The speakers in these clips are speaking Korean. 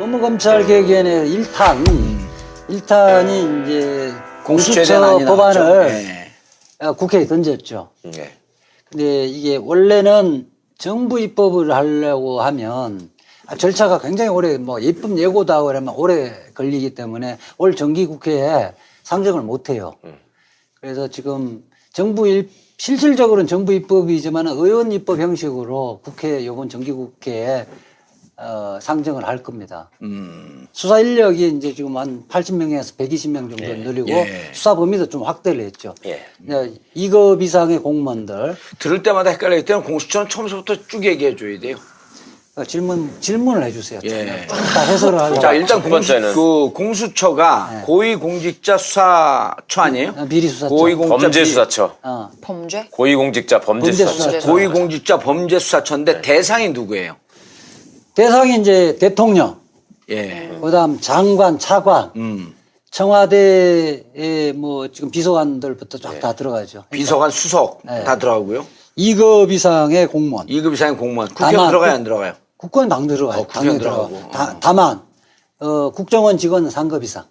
법무검찰 개혁위원회 1탄이 이제 공수처 법안을 국회에 던졌죠. 근데 이게 원래는 정부 입법을 하려고 하면 절차가 굉장히 오래 입법 예고도 하고 그러면 오래 걸리기 때문에 올 정기국회에 상정을 못 해요. 그래서 지금 실질적으로는 정부 입법이지만 의원 입법 형식으로 이번 정기국회에 상정을 할 겁니다. 수사 인력이 이제 지금 한 80명에서 120명 정도 늘리고 수사 범위도 좀 확대를 했죠. 2급 이상의 공무원들. 들을 때마다 헷갈릴 때는 공수처는 처음부터 쭉 얘기해 줘야 돼요. 질문을 해주세요. 쭉 다 해설을 하려고. 자, 일단 공수처가 고위공직자 수사처 아니에요? 비리수사처. 범죄수사처. 범죄? 고위공직자 범죄수사처. 고위공직자 범죄수사처인데 대상이 누구예요? 대상이 이제 대통령, 그다음 장관, 차관, 청와대의 지금 비서관들부터 쫙 다 들어가죠. 비서관, 수석 다 들어가고요. 2급 이상의 공무원. 2급 이상의 공무원. 국회의원 들어가요, 안 들어가요? 국회의원 당 들어가요. 국회의원 들어가고. 다만 국정원 직원은 3급 이상.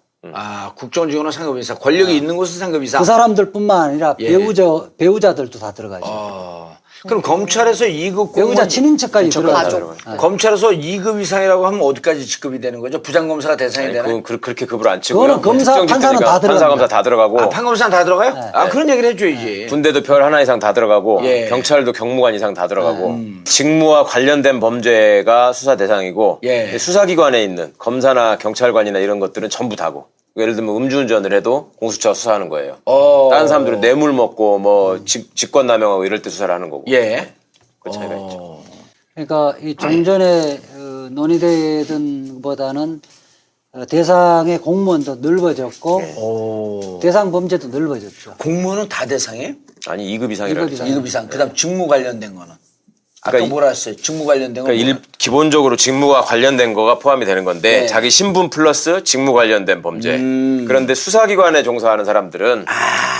국정원 직원은 상급 이상. 권력이 있는 곳은 상급 이상. 그 사람들뿐만 아니라 배우자들도 다 들어가죠. 그럼 검찰에서 2급 배우자 친인척까지 들어가죠. 검찰에서 2급 이상이라고 하면 어디까지 직급이 되는 거죠? 부장검사가 대상이 되나요? 그렇게 급을 안 치고요. 그거는 검사, 판사는 다 들어가요. 판사, 검사 다 들어가고. 판검사는 다 들어가요? 그런 얘기를 해줘야지. 군대도 별 하나 이상 다 들어가고, 경찰도 경무관 이상 다 들어가고, 직무와 관련된 범죄가 수사 대상이고, 수사기관에 있는 검사나 경찰관이나 이런 것들은 전부 다고. 예를 들면 음주운전을 해도 공수처가 수사하는 거예요. 다른 사람들은 뇌물 먹고 직권남용하고 이럴 때 수사를 하는 거고. 그 차이가 있죠. 그러니까 이 좀 전에 논의되던 것보다는 대상의 공무원도 넓어졌고 대상 범죄도 넓어졌죠. 공무원은 다 대상이에요? 아니 2급 이상이라고. 2급 이상. 그다음 직무 관련된 거는. 아까 뭐라 했어요? 직무 관련된 거. 기본적으로 직무와 관련된 거가 포함이 되는 건데 자기 신분 플러스 직무 관련된 범죄. 그런데 수사기관에 종사하는 사람들은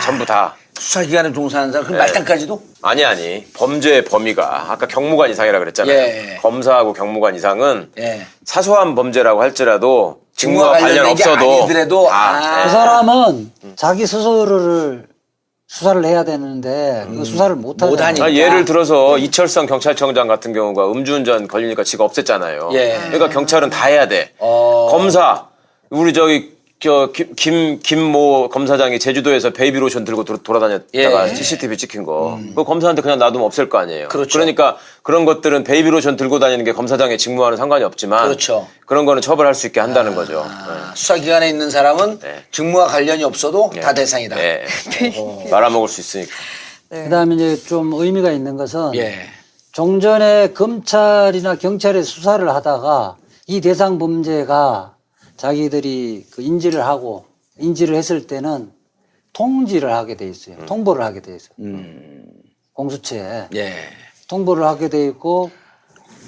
전부 다. 수사기관에 종사하는 사람? 그럼 말단까지도? 아니. 범죄의 범위가 아까 경무관 이상이라고 그랬잖아요. 검사하고 경무관 이상은 사소한 범죄라고 할지라도 직무와 관련 없어도 그 사람은 자기 스스로를 수사를 해야 되는데 그 수사를 못 하니까. 예를 들어서 이철성 경찰청장 같은 경우가 음주운전 걸리니까 지가 없앴잖아요. 그러니까 경찰은 다 해야 돼. 검사 우리 김모 검사장이 제주도에서 베이비로션 들고 돌아다녔다가 CCTV 찍힌 거. 그 검사한테 그냥 놔두면 없앨 거 아니에요. 그러니까 그런 것들은 베이비로션 들고 다니는 게 검사장의 직무와는 상관이 없지만 그런 거는 처벌할 수 있게 한다는 거죠. 수사기관에 있는 사람은 직무와 관련이 없어도 다 대상이다. 말아먹을 수 있으니까. 그다음에 이제 좀 의미가 있는 것은 종전에 검찰이나 경찰에 수사를 하다가 이 대상 범죄가 자기들이 인지를 했을 때는 통지를 하게 돼 있어요. 통보를 하게 돼 있어요. 공수처에. 통보를 하게 돼 있고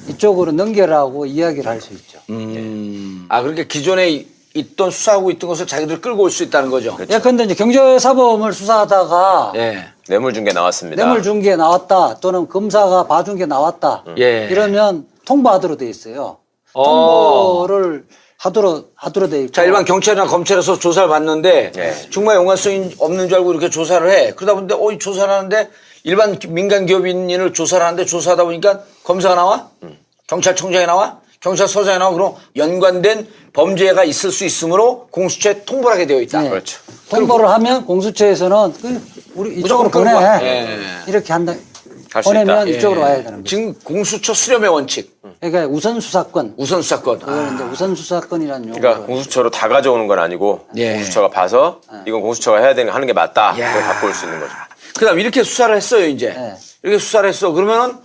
이쪽으로 넘겨라고 이야기를 할 수 있죠. 그러니까 기존에 있던 수사하고 있던 것을 자기들 끌고 올 수 있다는 거죠. 근데 이제 경제사범을 수사하다가 뇌물 준 게 나왔습니다. 뇌물 준 게 나왔다. 또는 검사가 봐준 게 나왔다. 이러면 통보하도록 돼 있어요. 통보를 하도록 돼 있고. 자, 일반 경찰이나 검찰에서 조사를 받는데 정말 연관성이 없는 줄 알고 이렇게 조사를 해. 그러다 보는데 이 조사를 하는데 일반 민간 기업인을 조사를 하는데 조사하다 보니까 검사가 나와? 경찰청장이 나와? 경찰서장이 나와? 그럼 연관된 범죄가 있을 수 있으므로 공수처에 통보를 하게 되어 있다. 그렇죠. 통보를 하면 공수처에서는 우리 이쪽으로 보내. 이렇게 한다. 보내면 이쪽으로 와야 되는 거죠. 지금 공수처 수렴의 원칙. 그러니까 우선 수사권. 우선 수사권. 이제 우선 수사권이라는 용어. 그러니까 공수처로 다 가져오는 건 아니고 공수처가 봐서 이건 공수처가 해야 되는 하는 게 맞다. 그걸 갖고 올 수 있는 거죠. 그다음 이렇게 수사를 했어요 이제. 이렇게 수사를 했어. 그러면은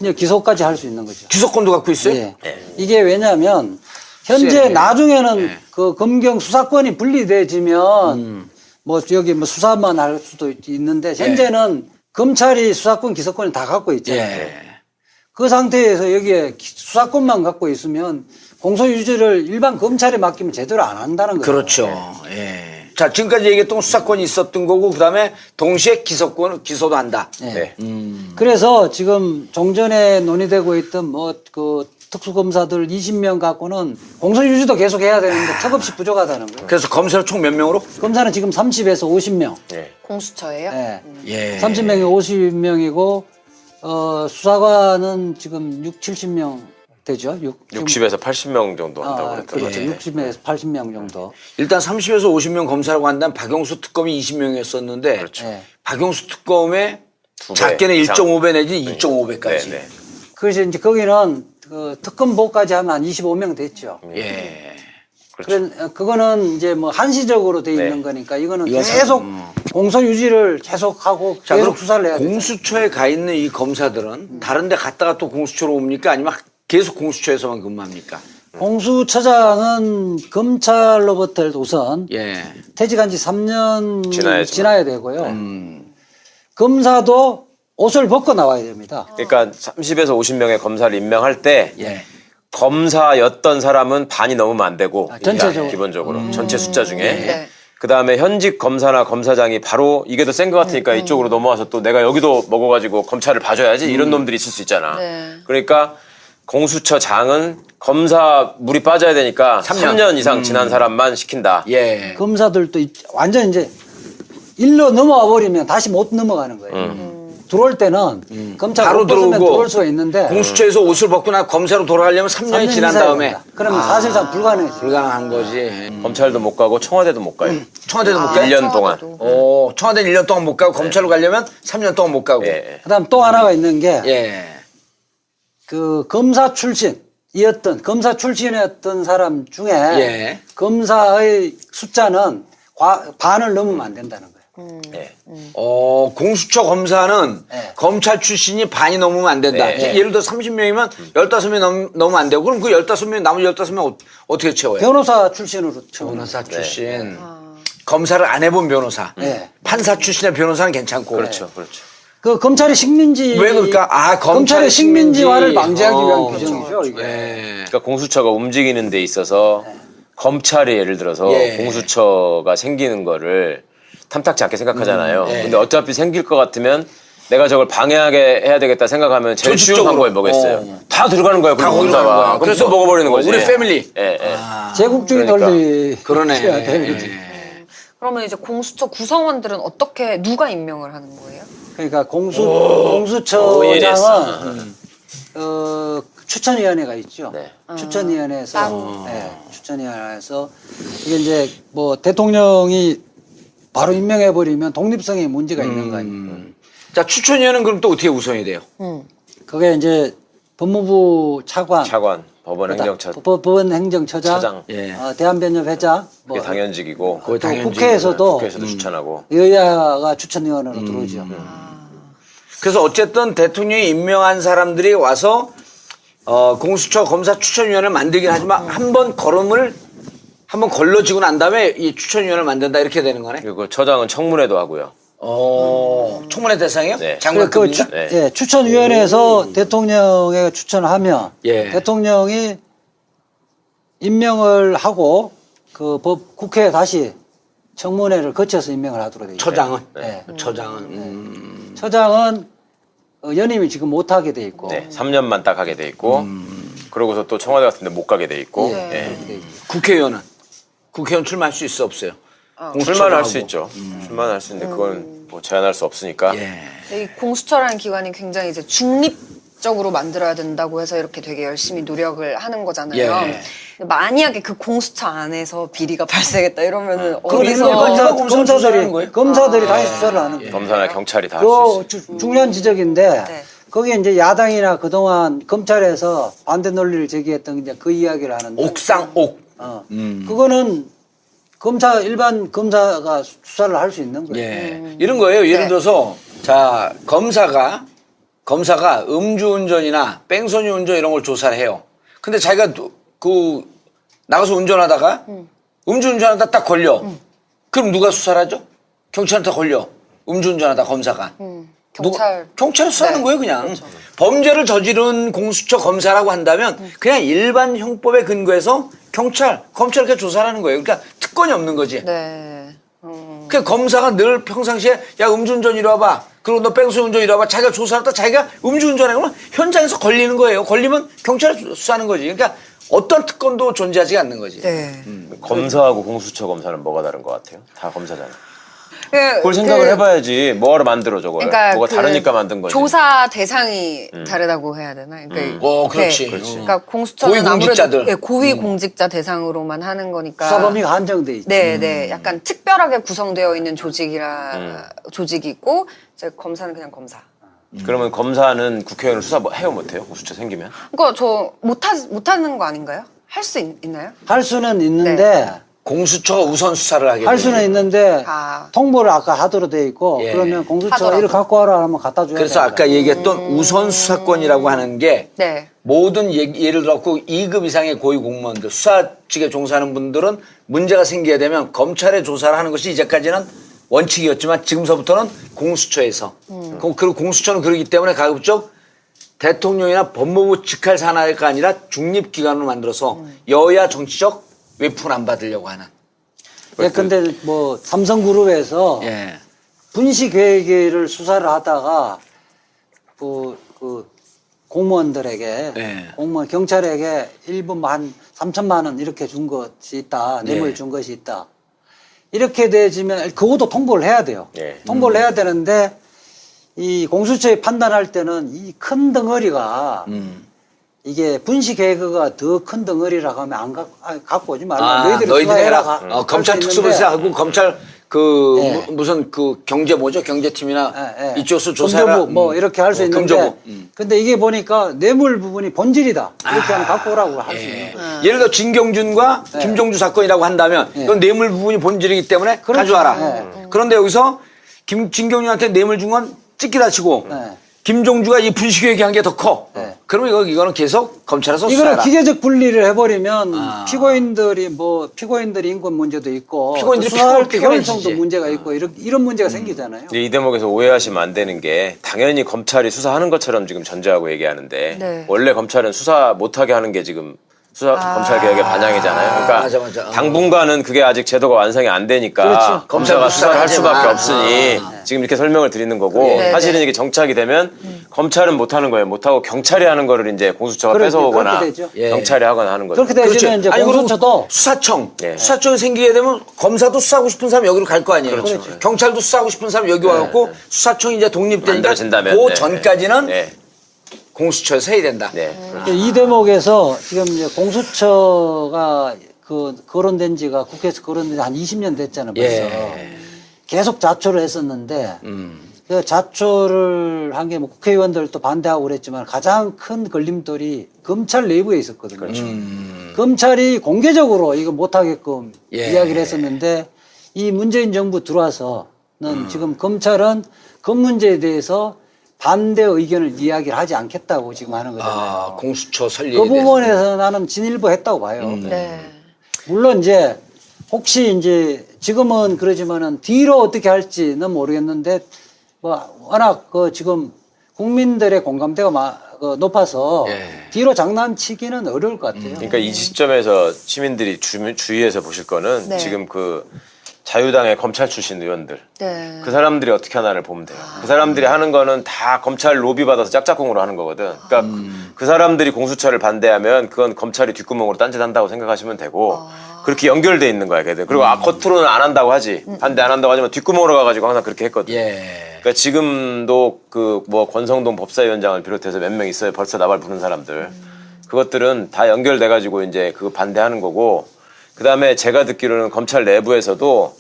이제 기소까지 할 수 있는 거죠. 기소권도 갖고 있어요? 이게 왜냐하면 현재 나중에는 그 검경 수사권이 분리돼지면 여기 수사만 할 수도 있는데 현재는 검찰이 수사권, 기소권을 다 갖고 있잖아요. 그 상태에서 여기에 수사권만 갖고 있으면 공소유지를 일반 검찰에 맡기면 제대로 안 한다는 거죠. 그렇죠. 자, 지금까지 얘기했던 수사권이 있었던 거고, 그 다음에 동시에 기소도 한다. 그래서 지금 종전에 논의되고 있던 특수검사들 20명 갖고는 공소유지도 계속 해야 되는데 턱없이 부족하다는 거예요. 그래서 검사는 총 몇 명으로? 검사는 지금 30에서 50명. 공수처예요? 네. 예. 30명에 50명이고 수사관은 지금 70명 되죠. 60에서 80명 정도 한다고 그랬던 것 그렇죠. 같아요. 60에서 80명 정도. 일단 30에서 50명 검사라고 한다면 박영수 특검이 20명이었었는데 그렇죠. 네. 박영수 특검의 두 배 작게는 이상. 1.5배 내지 2.5배까지. 네. 그래서 이제 거기는 그 특검보까지 하면 한 25명 됐죠. 예. 그렇죠. 그거는 이제 뭐 한시적으로 돼 있는 네. 거니까 이거는 이건 계속 공소 유지를 계속하고 자, 계속 그럼 수사를 해야 돼요. 공수처에 가 있는 이 검사들은 다른 데 갔다가 또 공수처로 옵니까? 아니면 계속 공수처에서만 근무합니까? 공수처장은 검찰로부터 우선 예. 퇴직한 지 3년 지나야지만. 지나야 되고요. 검사도 옷을 벗고 나와야 됩니다. 그러니까 30에서 50명의 검사를 임명할 때 예. 검사였던 사람은 반이 넘으면 안 되고 전체적으로. 기본적으로 전체 숫자 중에 네. 그다음에 현직 검사나 검사장이 바로 이게 더 센 것 같으니까 이쪽으로 넘어와서 또 내가 여기도 먹어가지고 검찰을 봐줘야지 이런 놈들이 있을 수 있잖아. 네. 그러니까 공수처장은 검사 물이 빠져야 되니까 3년 이상 지난 사람만 시킨다. 예. 검사들도 완전 이제 일로 넘어와 버리면 다시 못 넘어가는 거예요. 들어올 때는 검찰 바로 들어오면 들어오고 들어올 수가 있는데 공수처에서 옷을 벗고 나 검사로 돌아가려면 3년이 3년 지난 이상이 다음에 됩니다. 그러면 사실상 불가능해요. 불가능한 거지. 검찰도 못 가고 청와대도 못 가요. 청와대도 못 가요? 1년 동안. 청와대는 1년 동안 못 가고 검찰로 가려면 3년 동안 못 가고. 예. 그다음 또 하나가 있는 게 예. 그 검사 출신이었던 사람 중에 예. 검사의 숫자는 반을 넘으면 안 된다는 거예요. 예. 공수처 검사는 네. 검찰 출신이 반이 넘으면 안 된다. 네. 예를 들어 30명이면 15명 넘으면 안 되고 그럼 그 15명 나머지 15명 어떻게 채워요? 변호사 출신으로 채워. 변호사 출신. 검사를 안 해본 변호사. 네. 판사 출신의 변호사는 괜찮고. 그렇죠. 그렇죠. 그 검찰의 식민지 왜 그럴까? 검찰의 식민지화를 방지하기 위한 그렇죠. 규정이죠. 이게. 예. 그러니까 공수처가 움직이는 데 있어서 검찰이 예를 들어서 예. 공수처가 생기는 거를 탐탁지 않게 생각하잖아요. 예. 근데 어차피 생길 것 같으면 내가 저걸 방해하게 해야 되겠다 생각하면 제일 쉬운 조직적으로. 방법이 뭐겠어요? 다 들어가는 거야. 다 그 거기로 가는 검사가. 거야. 그래서 먹어버리는 거지. 우리 패밀리. 예, 예. 제국주의 그러니까. 논리. 그러네. 해야 되는 거지. 그러면 이제 공수처 구성원들은 어떻게 누가 임명을 하는 거예요? 그러니까 예리했어. 공수처장은 추천위원회가 있죠. 네. 추천위원회에서 추천위원회에서 이게 이제 뭐 대통령이 바로 임명해 버리면 독립성에 문제가 있는 거 아니에요. 자, 추천위원은 그럼 또 어떻게 구성이 돼요? 그게 이제 법무부 차관, 법원 행정처. 법원 행정처장, 처장. 예. 대한변협 회장, 그게 뭐 당연직이고 그거 또 당연직이구나. 국회에서도 추천하고. 여야가 추천위원회로 들어오죠. 그래서 어쨌든 대통령이 임명한 사람들이 와서 공수처 검사 추천위원회를 만들긴 하지만 한 번 걸러지고 난 다음에 이 추천위원회를 만든다 이렇게 되는 거네. 그리고 처장은 청문회도 하고요. 청문회 대상이요? 네. 장관급입니다. 네. 추천위원회에서 대통령에게 추천을 하면 예. 대통령이 임명을 하고 그 국회에 다시 청문회를 거쳐서 임명을 하도록 되어 있죠. 처장은? 네. 처장은. 처장은 연임이 지금 못하게 돼 있고 네. 3년만 딱 하게 돼 있고. 그러고서 또 청와대 같은 데 못 가게 돼 있고. 예. 국회의원은? 국회의원 출마할 수 있어 없어요? 출마할 수 있죠. 출마할 수 있는데 그건 뭐 제한할 수 없으니까. 예. 이 공수처라는 기관이 굉장히 이제 중립적으로 만들어야 된다고 해서 이렇게 되게 열심히 노력을 하는 거잖아요. 예. 근데 만약에 그 공수처 안에서 비리가 발생했다 이러면은 그럼 어디서 일반 검사들이 하는 거예요? 검사들이 다시 수사를 하는 거예요. 검사나 경찰이 다 할 수 그 있어요. 중요한 지적인데 네. 거기에 이제 야당이나 그동안 검찰에서 반대 논리를 제기했던 이제 그 이야기를 하는데 옥상옥. 그거는 일반 검사가 수사를 할 수 있는 거예요. 예. 이런 거예요. 예를 네. 들어서 자 검사가 음주운전이나 뺑소니 운전 이런 걸 조사를 해요. 근데 자기가 나가서 운전하다가 음주운전하다 딱 걸려. 그럼 누가 수사를 하죠? 경찰한테 걸려. 음주운전하다 검사가. 경찰이 수사하는 네. 거예요, 그냥. 그렇죠. 범죄를 저지른 공수처 검사라고 한다면 그냥 일반 형법에 근거해서 검찰 이렇게 조사를 하는 거예요. 그러니까 특권이 없는 거지. 네. 그 검사가 늘 평상시에 야 음주운전 이리 와봐. 그리고 너 뺑소니운전이라 봐. 자기가 조사하다 자기가 음주운전해. 그러면 현장에서 걸리는 거예요. 걸리면 경찰에 수사하는 거지. 그러니까 어떤 특권도 존재하지 않는 거지. 네. 검사하고 공수처 검사는 뭐가 다른 것 같아요? 다 검사잖아요. 그, 그걸 생각을 해봐야지. 뭐하러 만들어 저걸. 그러니까 뭐가 그 다르니까 만든 거지. 조사 대상이 다르다고 해야 되나? 그러니까 그렇지. 그러니까 공수처는 고위공직자들. 아무래도 고위 공직자 대상으로만 하는 거니까 수사 범위가 한정돼 있죠. 네, 네. 약간 특별하게 구성되어 있는 조직이 있고 이제 검사는 그냥 검사. 그러면 검사는 국회의원을 수사 해요 못해요? 공수처 생기면? 그러니까 저 못하는 거 아닌가요? 할 수 있나요? 할 수는 있는데 공수처가 우선 수사를 하게 할 수는 돼요. 있는데 아. 통보를 아까 하도록 돼 있고 예. 그러면 공수처가 하더라도. 이를 갖고 와라 하면 갖다 줘야 그래서 됩니다. 아까 얘기했던 우선 수사권이라고 하는 게 네. 모든 예를 들어 2급 이상의 고위 공무원들 수사직에 종사하는 분들은 문제가 생기게 되면 검찰에 조사를 하는 것이 이제까지는 원칙이었지만 지금서부터는 공수처에서 그리고 공수처는 그러기 때문에 가급적 대통령이나 법무부 직할 산하가 아니라 중립기관으로 만들어서 여야 정치적 외풍을 안 받으려고 하는. 예, 근데 뭐 삼성그룹에서 예. 분식회계를 수사를 하다가 그 공무원들에게 예. 공무원 경찰에게 일부 한 3천만 원 이렇게 준 것이 있다. 뇌물 예. 준 것이 있다. 이렇게 되지면 그것도 통보를 해야 돼요. 예. 통보를 해야 되는데 이 공수처에 판단할 때는 이 큰 덩어리가 이게 분식회계가 더 큰 덩어리라고 하면 안 갖고 오지 말라. 너희들이 수사해라. 검찰 특수부에서 검찰 예. 무슨 경제 뭐죠? 경제팀이나 예, 예. 이쪽에서 조사해라. 금조부 뭐 이렇게 할 수 있는데 금조부. 근데 이게 보니까 뇌물 부분이 본질이다. 이렇게 하면 갖고 오라고 할 수 있는 거예요. 예를 들어 진경준과 김종주 사건이라고 한다면 이건 뇌물 부분이 본질이기 때문에 그렇죠. 가져와라. 그런데 여기서 진경준한테 뇌물 준 건 찍기다 치고 김종주가 이 분식회계 한 게 더 커. 그러면 이거는 계속 검찰에서 이거는 수사해라. 기계적 분리를 해버리면 피고인들이 인권 문제도 있고 피고인들이 수사할 때 피곤해지지. 효율성도 문제가 있고 이런 문제가 생기잖아요. 이 대목에서 오해하시면 안 되는 게 당연히 검찰이 수사하는 것처럼 지금 전제하고 얘기하는데 네. 원래 검찰은 수사 못하게 하는 게 지금 검찰개혁의 반영이잖아요. 그러니까 맞아. 당분간은 그게 아직 제도가 완성이 안 되니까 그렇죠. 검사가 수사를 할 수밖에 하지만. 없으니 지금 이렇게 설명을 드리는 거고 네, 사실은 이게 정착이 되면 검찰은 못하는 거예요. 못하고 경찰이 하는 거를 이제 공수처가 그렇게 뺏어오거나 되죠. 경찰이 하거나 하는 거죠. 그렇게 되시면 이제 그리고 공수처도 수사청. 예. 수사청이 생기게 되면 검사도 수사하고 싶은 사람 여기로 갈 거 아니에요. 그렇죠. 경찰도 수사하고 싶은 사람 여기 와갖고 수사청이 이제 독립되니까 만들어진다면, 그 네. 전까지는 네. 공수처에서 해야 된다. 네. 이 대목에서 지금 이제 공수처가 거론된 지가 국회에서 거론된 지 한 20년 됐잖아요. 벌써. 예. 계속 자초를 했었는데 그 자초를 한 게 뭐 국회의원들도 반대하고 그랬지만 가장 큰 걸림돌이 검찰 내부에 있었거든요. 그렇죠. 검찰이 공개적으로 이거 못하게끔 예. 이야기를 했었는데 이 문재인 정부 들어와서는 지금 검찰은 그 문제에 대해서 반대 의견을 이야기를 하지 않겠다고 지금 하는 거잖아요. 공수처 설립에 그 대해서. 부분에서 나는 진일보했다고 봐요. 네. 물론 이제 혹시 이제 지금은 그러지만은 뒤로 어떻게 할지는 모르겠는데 뭐 워낙 지금 국민들의 공감대가 높아서 예. 뒤로 장난치기는 어려울 것 같아요. 그러니까 이 시점에서 시민들이 주의해서 보실 거는 네. 지금 그 자유당의 검찰 출신 의원들 네. 그 사람들이 어떻게 하나를 보면 돼요. 그 사람들이 하는 거는 다 검찰 로비 받아서 짝짝꿍으로 하는 거거든. 그러니까 그 사람들이 공수처를 반대하면 그건 검찰이 뒷구멍으로 딴짓한다고 생각하시면 되고 그렇게 연결돼 있는 거야, 걔들. 그리고 겉으로는 안 한다고 하지. 반대 안 한다고 하지만 뒷구멍으로 가가지고 항상 그렇게 했거든. 예. 그러니까 지금도 권성동 법사위원장을 비롯해서 몇 명 있어요. 벌써 나발 부른 사람들. 그것들은 다 연결돼가지고 이제 그거 반대하는 거고. 그 다음에 제가 듣기로는 검찰 내부에서도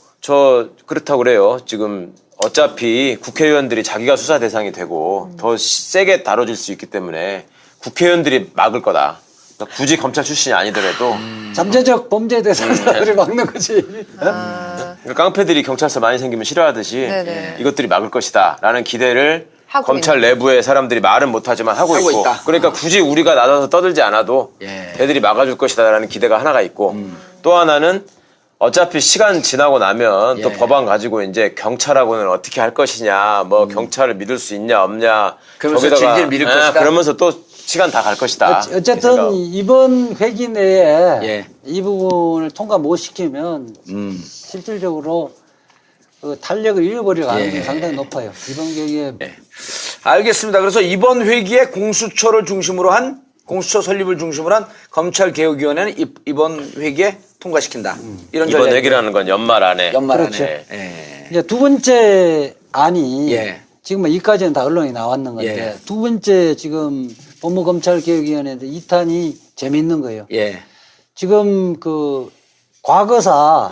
그렇다고 그래요. 지금 어차피 국회의원들이 자기가 수사 대상이 되고 더 세게 다뤄질 수 있기 때문에 국회의원들이 막을 거다. 그러니까 굳이 검찰 출신이 아니더라도 잠재적 범죄 대상자들을 막는 거지. 그러니까 깡패들이 경찰서 많이 생기면 싫어하듯이 네네. 이것들이 막을 것이다 라는 기대를 하고 검찰 내부의 사람들이 말은 못하지만 하고 있고 있다. 그러니까 굳이 우리가 나서서 떠들지 않아도 예. 걔들이 막아줄 것이다 라는 기대가 하나가 있고 또 하나는 어차피 시간 지나고 나면 또 예. 법안 가지고 이제 경찰하고는 어떻게 할 것이냐 뭐 경찰을 믿을 수 있냐 없냐 그러면서 질질 밀을 것이다. 그러면서 또 시간 다 갈 것이다. 어쨌든 이번 회기 내에 예. 이 부분을 통과 못 시키면 실질적으로 그 탄력을 잃어버릴 가능성이 상당히 높아요. 이번 경기에. 알겠습니다. 그래서 이번 회기에 공수처를 중심으로 한 공수처 설립을 중심으로 한 검찰개혁위원회는 이번 회기에 통과시킨다. 이런 이번 전략이 회기라는 건 연말 안에. 그렇죠. 안에. 예. 이제 두 번째 안이 예. 지금 2까지는 다 언론에 나왔는 건데 예. 두 번째 지금 법무검찰개혁위원회 2탄이 재미있는 거예요. 예. 지금 그 과거사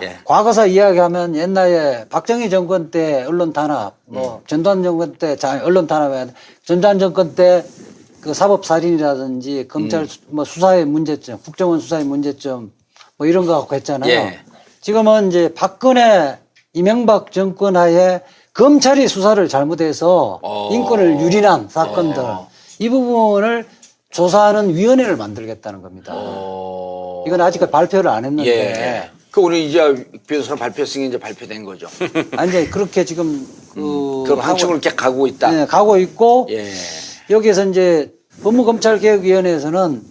이야기하면 옛날에 박정희 정권 때 언론 탄압, 뭐 전두환 정권 때 언론 탄압, 전두환 정권 때 그 사법살인이라든지 검찰 뭐 수사의 문제점, 국정원 수사의 문제점 뭐 이런 거 갖고 했잖아요. 예. 지금은 이제 박근혜 이명박 정권 하에 검찰이 수사를 잘못해서 인권을 유린한 사건들 이 부분을 조사하는 위원회를 만들겠다는 겁니다. 이건 아직까지 발표를 안 했는데. 예. 그 우리 이제 변호사는 발표했으니 이제 발표된 거죠. 아니 이제 그렇게 지금 그럼 한층을 이렇게 가고 있다. 네, 가고 있고 예. 여기에서 이제 법무검찰개혁위원회에서는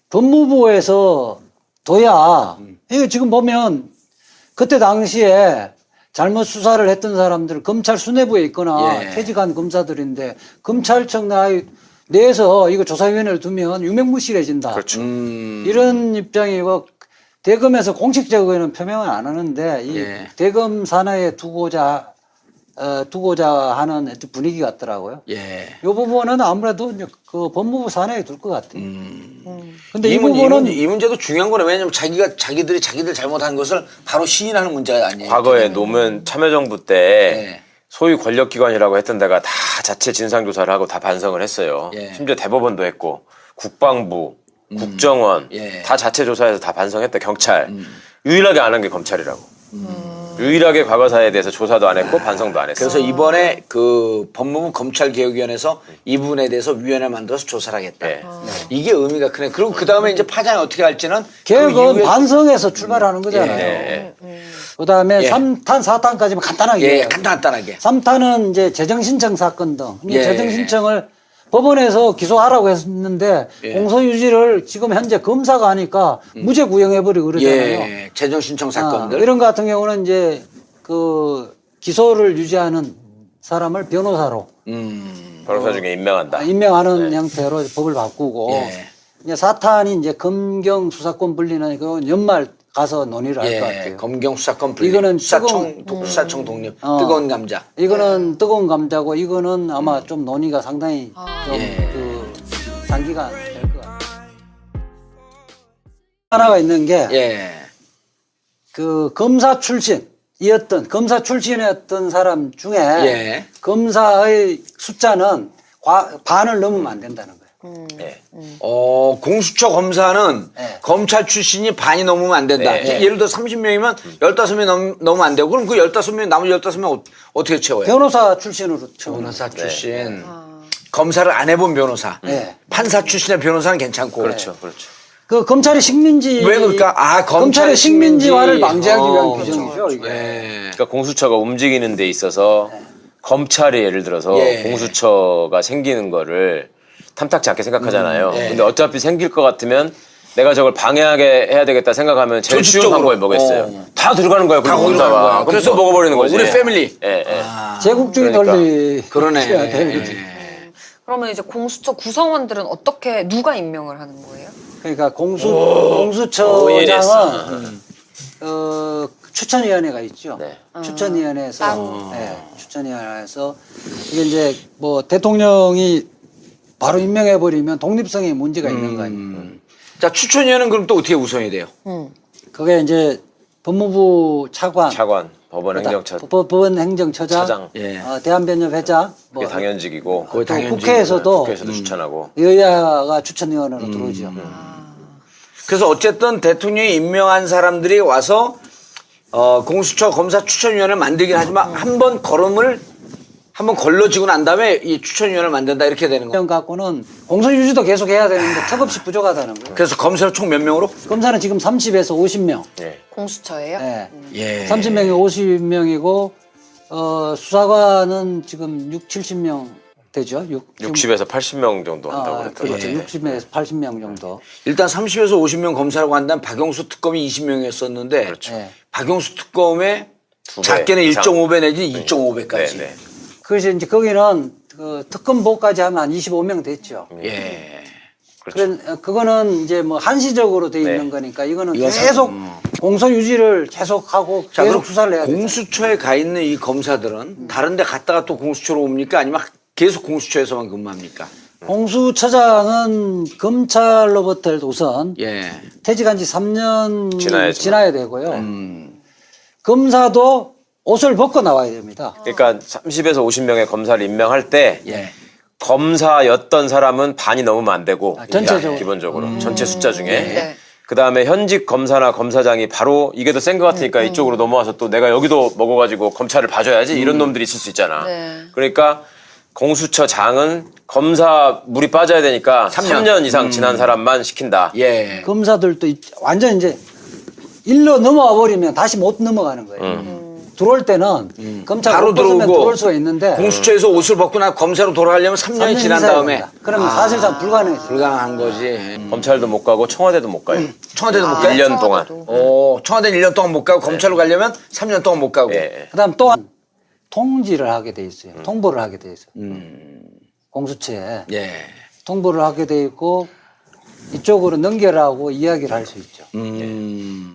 법무부에서 둬야 이거 지금 보면 그때 당시에 잘못 수사를 했던 사람들 검찰 수뇌부에 있거나 퇴직한 검사들인데 검찰청 내에서 이거 조사위원회를 두면 유명무실해진다. 그렇죠. 이런 입장이고 대검에서 공식적으로는 표명은 안 하는데 이 대검 산하에 두고자 하는 분위기 같더라고요. 예. 이 부분은 아무래도 이제 그 법무부 산하에 둘 것 같아요. 근데 이 부분은 이 문제도 중요한 거는 왜냐면 자기들 잘못한 것을 바로 시인하는 문제가 아니에요. 과거에 노무현 참여정부 때 소위 권력기관이라고 했던 데가 다 자체 진상조사를 하고 다 반성을 했어요. 심지어 대법원도 했고 국방부, 국정원 다 자체 조사해서 다 반성했다. 경찰. 유일하게 안 한 게 검찰이라고. 유일하게 과거사에 대해서 조사도 안 했고 반성도 안 했어요. 그래서 이번에 그 법무부 검찰개혁위원회에서 이 부분에 대해서 위원회 만들어서 조사를 하겠다. 이게 의미가 크네. 그리고 그 다음에 이제 파장이 어떻게 할지는 개혁은 반성에서 출발하는 거잖아요. 그다음에 3탄, 4탄까지만 간단하게. 간단하게. 3탄은 이제 재정신청 사건 등 재정신청을 법원에서 기소하라고 했는데 공소유지를 지금 현재 검사가 하니까 무죄 구형해버리고 그러잖아요. 재정신청 사건들. 이런 거 같은 경우는 이제 그 기소를 유지하는 사람을 변호사로. 변호사 중에 임명한다. 임명하는 형태로 법을 바꾸고. 이제 4탄이 이제 검경 수사권 분리는 그건 연말 가서 논의를 할 것 같아요. 검경 수사권 분리. 이거는 수사청 독립. 뜨거운 감자. 이거는 뜨거운 감자고 이거는 아마 좀 논의가 상당히 좀 그 장기간 될 것 같아요. 하나가 있는 게 그 검사 출신이었던 사람 중에 검사의 숫자는 반을 넘으면 안 된다는 거예요. 공수처 검사는 검찰 출신이 반이 넘으면 안 된다. 예를 들어 30명이면 15명 넘으면 안 되고 그럼 그 15명, 나머지 15명 어떻게 채워요? 변호사 출신으로 채워요. 변호사 출신. 검사를 안 해본 변호사. 판사 출신의 변호사는 괜찮고. 그렇죠. 그 검찰의 식민지. 왜 그럴까? 검찰의 식민지화를 방지하기 위한 규정이죠, 이게. 그러니까 공수처가 움직이는 데 있어서 검찰이 예를 들어서 공수처가 생기는 거를 탐탁지 않게 생각하잖아요. 근데 어차피 생길 것 같으면 내가 저걸 방해하게 해야 되겠다 생각하면 제일 쉬운 방법이 뭐겠어요? 다 들어가는 거야. 다 들어가는 거야. 그래서 먹어버리는 거지. 우리 패밀리. 제국주의 논리. 그러네. 그러면 이제 공수처 구성원들은 어떻게 누가 임명을 하는 거예요? 그러니까 공수처장은 추천위원회가 있죠. 추천위원회에서 추천위원회에서 이게 이제 뭐 대통령이 바로 임명해버리면 독립성에 문제가 있는 거 아니에요. 자, 추천위원회는 그럼 또 어떻게 구성이 돼요? 그게 이제 법무부 차관, 법원 행정처장, 법원 행정처장, 대한변협 회장, 그게 당연직이고 또 국회에서도 추천하고 여야가 추천위원회로 들어오죠. 그래서 어쨌든 대통령이 임명한 사람들이 와서 공수처 검사 추천위원회를 만들긴 하지만 한번 걸러지고 난 다음에 이 추천위원회를 만든다 이렇게 되는 거예요. 갖고는 공소유지도 계속 해야 되는데 턱없이 부족하다는 거예요. 그래서 검사는 총 몇 명으로? 검사는 지금 30에서 50명. 공수처예요? 30명이 50명이고 수사관은 지금 70명 되죠. 60에서 80명 정도 한다고 그랬더라고요. 그렇죠. 60에서 80명 정도. 일단 30에서 50명 검사라고 한다면 박영수 특검이 20명이었었는데 박영수 특검의 작게는 이상. 1.5배 내지 2.5배까지. 네. 그래서 이제 거기는 그 특검보까지 하면 한 25명 됐죠. 예. 그렇죠. 그거는 이제 뭐 한시적으로 돼 있는 네. 거니까 이거는 이건 계속 공소 유지를 계속하고 자, 그럼 계속 수사를 해야 되죠. 공수처에 가 있는 이 검사들은 다른 데 갔다가 또 공수처로 옵니까? 아니면 계속 공수처에서만 근무합니까? 공수처장은 검찰로부터 우선 예. 퇴직한 지 3년 지나야죠. 지나야 되고요. 검사도 옷을 벗고 나와야 됩니다. 그러니까 30에서 50명의 검사를 임명할 때 예. 검사였던 사람은 반이 넘으면 안 되고 전체적으로. 기본적으로 전체 숫자 중에 네. 그다음에 현직 검사나 검사장이 바로 이게 더 센 것 같으니까 이쪽으로 넘어와서 또 내가 여기도 먹어가지고 검찰을 봐줘야지 이런 놈들이 있을 수 있잖아. 네. 그러니까 공수처장은 검사 물이 빠져야 되니까 3년 이상 지난 사람만 시킨다. 예. 검사들도 완전 이제 일로 넘어와 버리면 다시 못 넘어가는 거예요. 들어올 때는 검찰 바로 옷 벗으면 들어오고 들어올 수가 있는데 공수처에서 옷을 벗고 나 검사로 돌아가려면 3년이 3년 지난 이상이 다음에 됩니다. 그러면 사실상 불가능해요. 불가능한 거지. 검찰도 못 가고 청와대도 못 가요. 청와대도 못 가요? 1년 동안. 청와대는 1년 동안 못 가고 검찰로 가려면 3년 동안 못 가고. 예. 그다음 또한 통지를 하게 돼 있어요. 통보를 하게 돼 있어요. 공수처에 예. 통보를 하게 돼 있고 이쪽으로 넘겨라고 이야기를 할 수 있죠.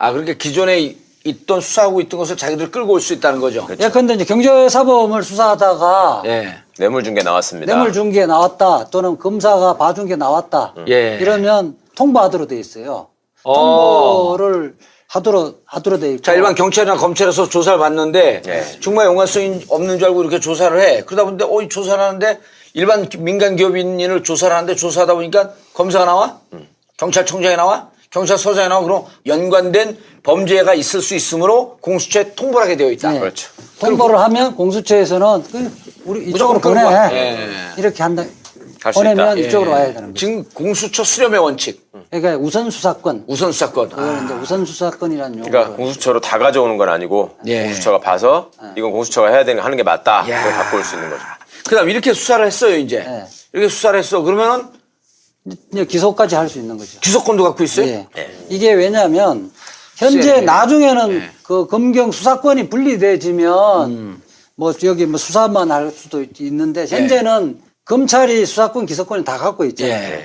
아, 그러니까 기존에 있던 수사하고 있던 것을 자기들 끌고 올 수 있다는 거죠. 예컨대 이제 경제사범을 수사하다가 예. 뇌물 준 게 나왔습니다. 뇌물 준 게 나왔다 또는 검사가 봐준 게 나왔다 예. 이러면 통보하도록 돼 있어요. 통보를 하도록 돼 있고. 자, 일반 경찰이나 검찰에서 조사를 받는데 예. 정말 연관성이 없는 줄 알고 이렇게 조사를 해. 그러다 보는데 이 조사를 하는데 일반 민간 기업인을 조사를 하는데 조사하다 보니까 검사가 나와? 경찰청장이 나와? 경찰서장이 나와? 그럼 연관된 범죄가 있을 수 있으므로 공수처에 통보를 하게 되어 있다. 네. 그렇죠. 통보를 하면 공수처에서는 우리 이쪽으로 무조건 보내. 끌고 와. 예. 이렇게 한다. 갈수 보내면 있다. 이쪽으로 예. 와야 되는 거죠. 지금 공수처 수렴의 원칙, 그러니까 우선 수사권. 우선 수사권. 그걸 이제 우선 수사권이라는 용어를. 그러니까 공수처로 다 가져오는 건 아니고 예. 공수처가 봐서 이건 공수처가 해야 되는 하는 게 맞다. 야. 그걸 갖고 올 수 있는 거죠. 그다음 이렇게 수사를 했어요 이제. 예. 이렇게 수사를 했어. 그러면은 이제 기소까지 할 수 있는 거죠. 기소권도 갖고 있어요. 예. 이게 왜냐하면 현재 수사에 나중에는 예. 그 검경 수사권이 분리되지면 뭐 여기 뭐 수사만 할 수도 있는데 현재는 검찰이 수사권 기소권을 다 갖고 있잖아요. 예.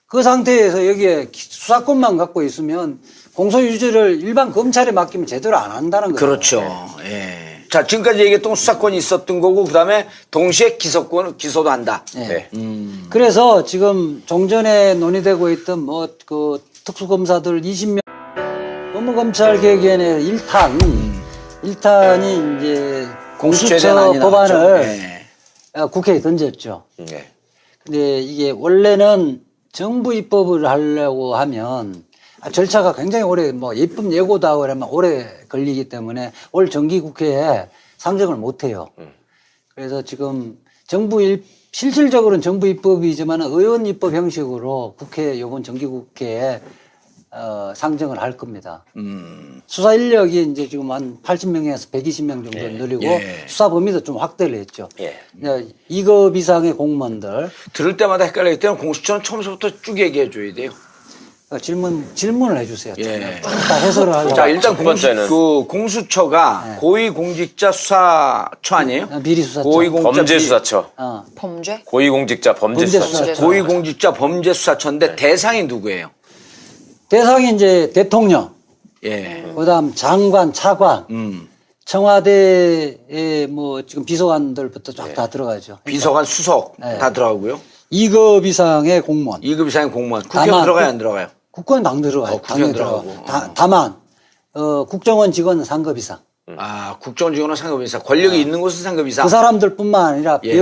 그 상태에서 여기에 수사권만 갖고 있으면 공소유지를 일반 검찰에 맡기면 제대로 안 한다는 거죠. 그렇죠. 예. 자, 지금까지 얘기했던 수사권이 있었던 거고, 그 다음에 동시에 기소도 한다. 예. 네. 그래서 지금 종전에 논의되고 있던 뭐 그 특수검사들 20명 법무검찰개혁위원회 1탄이 이제 공수처에 공수처 대한 법안을 나왔죠. 예. 국회에 던졌죠. 네. 근데 이게 원래는 정부 입법을 하려고 하면 절차가 굉장히 오래 뭐 입법 예고도 하고 그러면 오래 걸리기 때문에 올 정기국회에 상정을 못 해요. 그래서 지금 실질적으로는 정부 입법이지만 의원 입법 형식으로 이번 정기국회에 상정을 할 겁니다. 수사 인력이 이제 지금 한 80명에서 120명 정도 늘리고 예. 수사 범위도 좀 확대를 했죠. 예. 2급 이상의 공무원들 들을 때마다 헷갈릴 때는 공수처는 처음부터 쭉 얘기해 줘야 돼요. 질문을 해주세요. 예. 좀 다 해설을 하고. 자, 일단 첫 번째는 공수처가 고위공직자 수사처 아니에요? 비리수사처. 범죄수사처. 범죄? 고위공직자 범죄수사처. 범죄수사처. 고위공직자 범죄수사처인데 대상이 누구예요? 대상이 이제 대통령, 예. 그다음 장관, 차관, 청와대의 뭐 지금 비서관들부터 쫙 다 들어가죠. 비서관, 수석 네. 다 들어가고요. 2급 이상의 공무원. 2급 이상의 공무원. 국회의원 다만 들어가요, 안 들어가요? 국회의원 당 들어가요. 국회의원 당연히 들어가고. 들어가고. 다만 국정원 직원은 3급 이상. 아, 국정원 직원은 상급 이상. 권력이 있는 곳은 상급 이상. 그 사람들뿐만 아니라 예.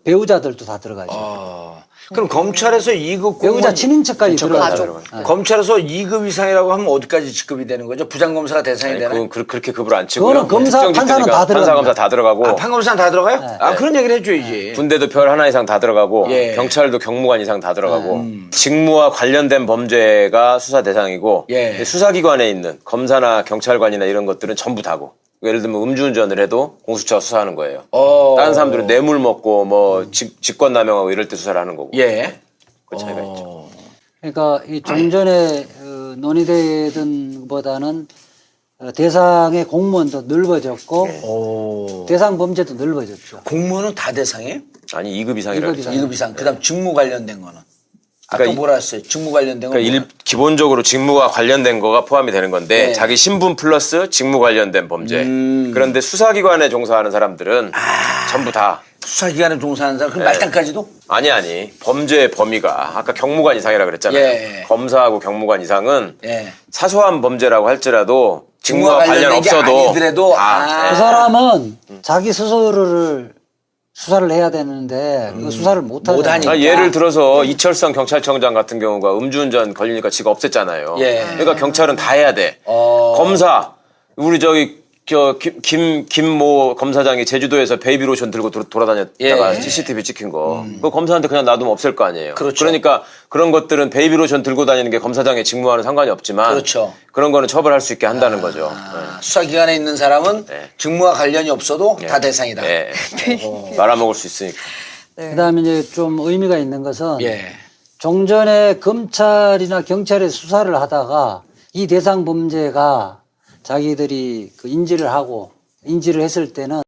배우자들도 다 들어가죠. 그럼 검찰에서 2급 배우자 공무원 친인척까지 들어가죠. 가족. 검찰에서 2급 이상이라고 하면 어디까지 직급이 되는 거죠? 부장검사가 대상이 아니, 되나요? 그렇게 급을 안 치고요. 그거는 검사, 특정 판사는 직급이니까 다 들어갑니다. 판사, 검사 다 들어가고. 아, 판검사는 다 들어가요? 아, 그런 얘기를 해줘야지. 군대도 별 하나 이상 다 들어가고 예. 경찰도 경무관 이상 다 들어가고 직무와 관련된 범죄가 수사 대상이고 예. 수사기관에 있는 검사나 경찰관이나 이런 것들은 전부 다고. 예를 들면 음주운전을 해도 공수처가 수사하는 거예요. 다른 사람들은 뇌물 먹고 뭐 직권남용하고 이럴 때 수사를 하는 거고. 예. 그 차이가 있죠. 어. 그러니까 이 종전에 논의되던 것보다는 대상의 공무원도 넓어졌고 오. 대상 범죄도 넓어졌죠. 공무원은 다 대상이에요? 아니 2급 이상이라 2급 이상. 2급 이상. 그다음 직무 관련된 거는. 아까 그러니까 뭐라 했어요? 직무 관련된 건. 그러니까 기본적으로 직무가 관련된 거가 포함이 되는 건데 네. 자기 신분 플러스 직무 관련된 범죄. 그런데 수사기관에 종사하는 사람들은 전부 다 수사기관에 종사하는 사람, 그럼 네. 말단까지도? 아니 범죄의 범위가 아까 경무관 이상이라 그랬잖아요. 예. 검사하고 경무관 이상은 예. 사소한 범죄라고 할지라도 직무와 관련 관련된 게 없어도 아니더라도 다, 그 사람은 자기 스스로를 수사를 해야 되는데 그 수사를 못 못하니까. 하니까. 예를 들어서 이철성 경찰청장 같은 경우가 음주운전 걸리니까 지가 없앴잖아요. 예. 그러니까 경찰은 다 해야 돼. 검사 우리 저기 김모 검사장이 제주도에서 베이비로션 들고 돌아다녔다가 예. CCTV 찍힌 거. 그 검사한테 그냥 놔두면 없앨 거 아니에요. 그렇죠. 그러니까 그런 것들은 베이비로션 들고 다니는 게 검사장의 직무와는 상관이 없지만 그렇죠. 그런 거는 처벌할 수 있게 한다는 거죠. 수사기관에 있는 사람은 네. 직무와 관련이 없어도 다 대상이다. 네. 말아먹을 수 있으니까. 그다음에 이제 좀 의미가 있는 것은 예. 종전에 검찰이나 경찰에 수사를 하다가 이 대상 범죄가 자기들이 그 인지를 했을 때는